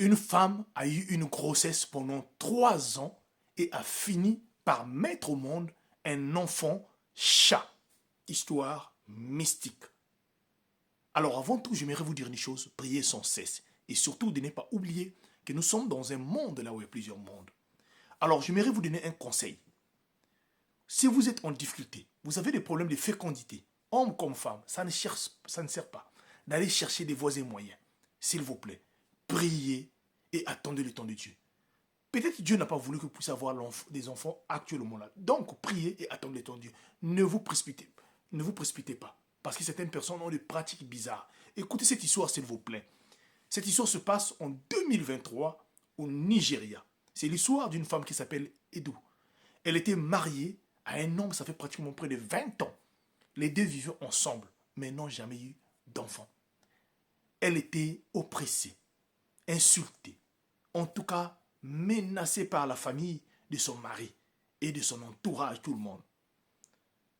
Une femme a eu une grossesse pendant 3 ans et a fini par mettre au monde un enfant chat. Histoire mystique. Alors avant tout, j'aimerais vous dire une chose, priez sans cesse. Et surtout de ne pas oublier que nous sommes dans un monde là où il y a plusieurs mondes. Alors j'aimerais vous donner un conseil. Si vous êtes en difficulté, vous avez des problèmes de fécondité, homme comme femme, ça ne sert pas d'aller chercher des voies et moyens. S'il vous plaît, priez et attendez le temps de Dieu. Peut-être que Dieu n'a pas voulu que vous puissiez avoir des enfants actuellement là. Donc, priez et attendez le temps de Dieu. Ne vous précipitez pas. Parce que certaines personnes ont des pratiques bizarres. Écoutez cette histoire, s'il vous plaît. Cette histoire se passe en 2023 au Nigeria. C'est l'histoire d'une femme qui s'appelle Edu. Elle était mariée à un homme, ça fait pratiquement près de 20 ans. Les deux vivaient ensemble, mais n'ont jamais eu d'enfant. Elle était oppressée, insultée, en tout cas menacée par la famille de son mari et de son entourage, tout le monde.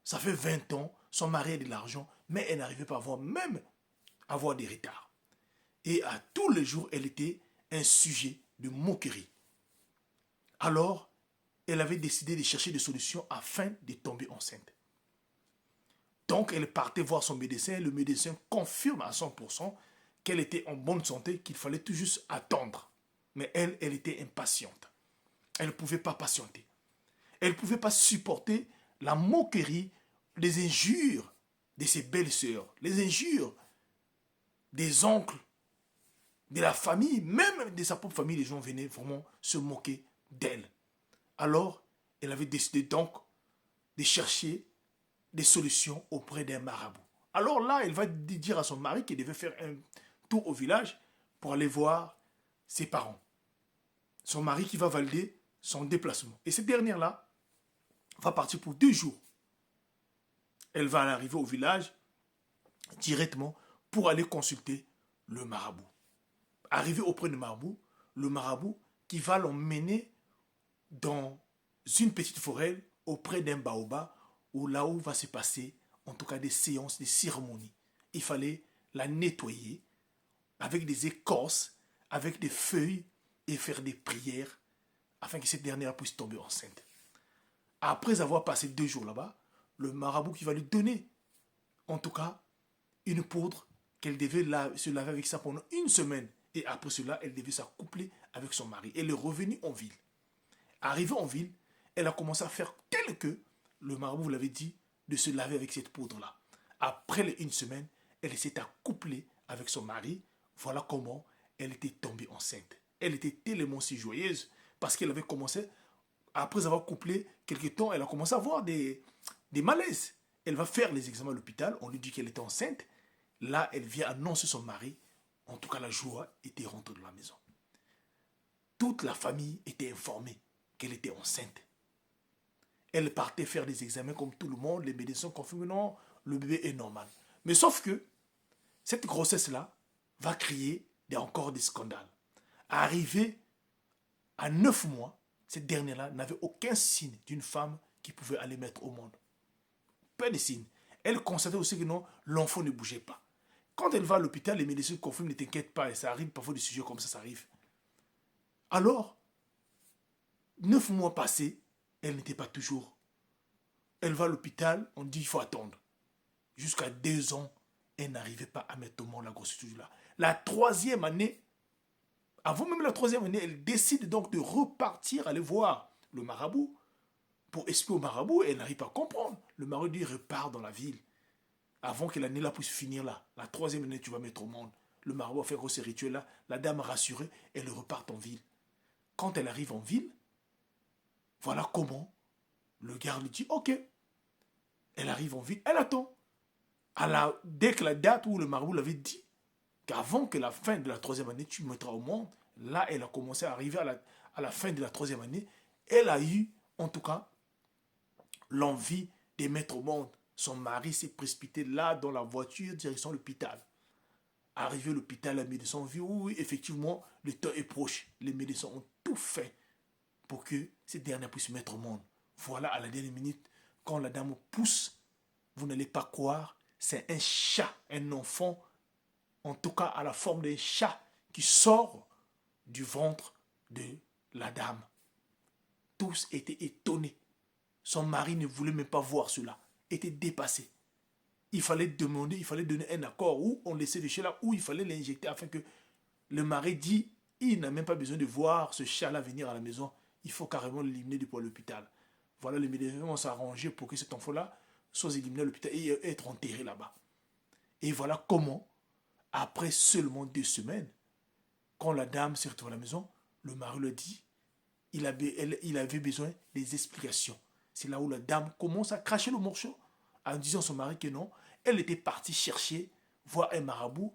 Ça fait 20 ans, son mari a de l'argent, mais elle n'arrivait pas à avoir, même à avoir des retards. Et à tous les jours, elle était un sujet de moquerie. Alors, elle avait décidé de chercher des solutions afin de tomber enceinte. Donc, elle partait voir son médecin. Le médecin confirme à 100% qu'elle était en bonne santé, qu'il fallait tout juste attendre. Mais elle était impatiente. Elle ne pouvait pas patienter. Elle ne pouvait pas supporter la moquerie, les injures de ses belles-sœurs, les injures des oncles, de la famille, même de sa propre famille. Les gens venaient vraiment se moquer d'elle. Alors, elle avait décidé donc de chercher des solutions auprès d'un marabout. Alors là, elle va dire à son mari qu'il devait faire un tour au village pour aller voir ses parents. Son mari qui va valider son déplacement. Et cette dernière-là va partir pour 2 jours. Elle va arriver au village directement pour aller consulter le marabout. Arrivé auprès du marabout, le marabout qui va l'emmener dans une petite forêt auprès d'un baobab où là où va se passer en tout cas des séances, des cérémonies. Il fallait la nettoyer avec des écorces, avec des feuilles et faire des prières afin que cette dernière puisse tomber enceinte. Après avoir passé 2 jours là-bas, le marabout qui va lui donner en tout cas une poudre qu'elle devait se laver avec ça pendant 1 semaine. Et après cela, elle devait s'accoupler avec son mari. Elle est revenue en ville. Arrivée en ville, elle a commencé à faire tel que le marabout vous l'avait dit, de se laver avec cette poudre-là. Après les 1 semaine, elle s'est accouplée avec son mari. Voilà comment elle était tombée enceinte. Elle était tellement si joyeuse parce qu'elle avait commencé, après avoir couplé quelques temps, elle a commencé à avoir des malaises. Elle va faire les examens à l'hôpital, on lui dit qu'elle était enceinte. Là, elle vient annoncer son mari. En tout cas, la joie était rentrée dans la maison. Toute la famille était informée qu'elle était enceinte. Elle partait faire des examens comme tout le monde. Les médecins confirment non, le bébé est normal. Mais sauf que cette grossesse-là va créer encore des scandales. Arrivée à 9 mois, cette dernière-là n'avait aucun signe d'une femme qui pouvait aller mettre au monde. Pas de signe. Elle constatait aussi que non, l'enfant ne bougeait pas. Quand elle va à l'hôpital, les médecins confirment, ne t'inquiète pas, et ça arrive parfois des sujets comme ça arrive. Alors, 9 mois passés, elle n'était pas toujours. Elle va à l'hôpital, on dit il faut attendre. Jusqu'à 2 ans, elle n'arrivait pas à mettre au monde la grossesse là. La 3e année, avant même la 3e année, elle décide donc de repartir, aller voir le marabout. Pour expliquer au marabout, elle n'arrive pas à comprendre. Le marabout dit repart dans la ville. Avant que l'année là puisse finir là. La 3e année, tu vas mettre au monde. Le marabout a fait gros ces rituels là. La dame rassurée, elle repart en ville. Quand elle arrive en ville, voilà comment le garde lui dit ok. Elle arrive en ville, elle attend. Dès que la date où le marabout l'avait dit, qu'avant que la fin de la 3e année, tu mettras au monde, là, elle a commencé à arriver à la fin de la 3e année. Elle a eu, en tout cas, l'envie de mettre au monde. Son mari s'est précipité là dans la voiture, direction l'hôpital. Arrivé à l'hôpital, les médecins ont vu, oui, effectivement, le temps est proche. Les médecins ont tout fait pour que cette dernière puisse se mettre au monde. Voilà, à la dernière minute, quand la dame pousse, vous n'allez pas croire, c'est un chat, un enfant, en tout cas à la forme d'un chat, qui sort du ventre de la dame. Tous étaient étonnés. Son mari ne voulait même pas voir cela, était dépassé. Il fallait demander, il fallait donner un accord où on laissait le chat là, où il fallait l'injecter afin que le mari dit, il n'a même pas besoin de voir ce chat là venir à la maison, il faut carrément l'éliminer depuis l'hôpital. Voilà, les médecins vont s'arranger pour que cet enfant là soit éliminé à l'hôpital et être enterré là-bas. Et voilà comment, après seulement 2 semaines, quand la dame s'est retrouvée à la maison, le mari lui dit, il avait besoin des explications. C'est là où la dame commence à cracher le morceau en disant à son mari que non, elle était partie chercher, voir un marabout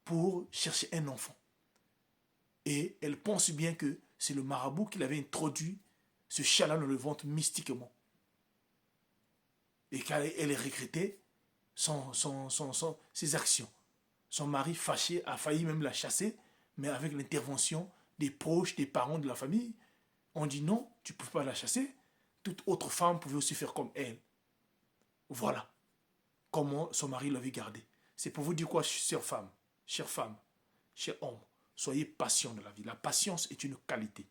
pour chercher un enfant. Et elle pense bien que c'est le marabout qui l'avait introduit ce chat-là dans le ventre mystiquement. Et qu'elle regrettait ses actions. Son mari fâché a failli même la chasser, mais avec l'intervention des proches, des parents de la famille, on dit non, tu ne peux pas la chasser. Toute autre femme pouvait aussi faire comme elle. Voilà comment son mari l'avait gardé. C'est pour vous dire quoi, chère femme, cher homme, soyez patient dans la vie. La patience est une qualité.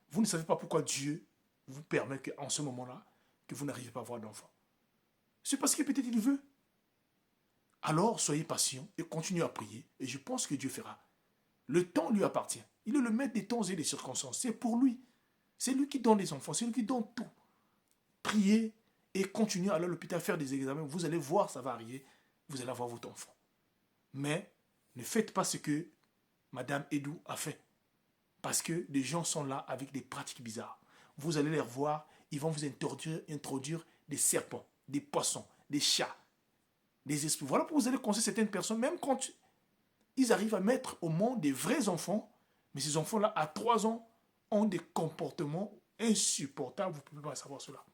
Vous ne savez pas pourquoi Dieu vous permet qu'en ce moment-là, que vous n'arrivez pas à avoir d'enfant. C'est parce que peut-être il veut. Alors, soyez patient et continuez à prier. Et je pense que Dieu fera. Le temps lui appartient. Il est le maître des temps et des circonstances. C'est pour lui. C'est lui qui donne les enfants. C'est lui qui donne tout. Priez et continuez à aller à l'hôpital faire des examens. Vous allez voir, ça va arriver. Vous allez avoir votre enfant. Mais ne faites pas ce que Madame Edou a fait. Parce que des gens sont là avec des pratiques bizarres. Vous allez les revoir. Ils vont vous introduire des serpents, des poissons, des chats, des esprits. Voilà pourquoi vous allez conseiller certaines personnes, même quand ils arrivent à mettre au monde des vrais enfants, mais ces enfants-là, à 3 ans, ont des comportements insupportables. Vous ne pouvez pas savoir cela.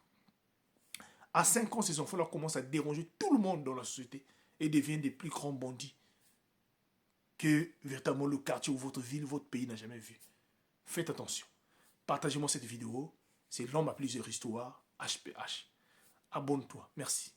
À 5 ans, ces enfants-là commencent à déranger tout le monde dans la société et deviennent des plus grands bandits que véritablement le quartier ou votre ville, votre pays n'a jamais vu. Faites attention. Partagez-moi cette vidéo. C'est l'homme à plusieurs histoires, HPH. Abonne-toi. Merci.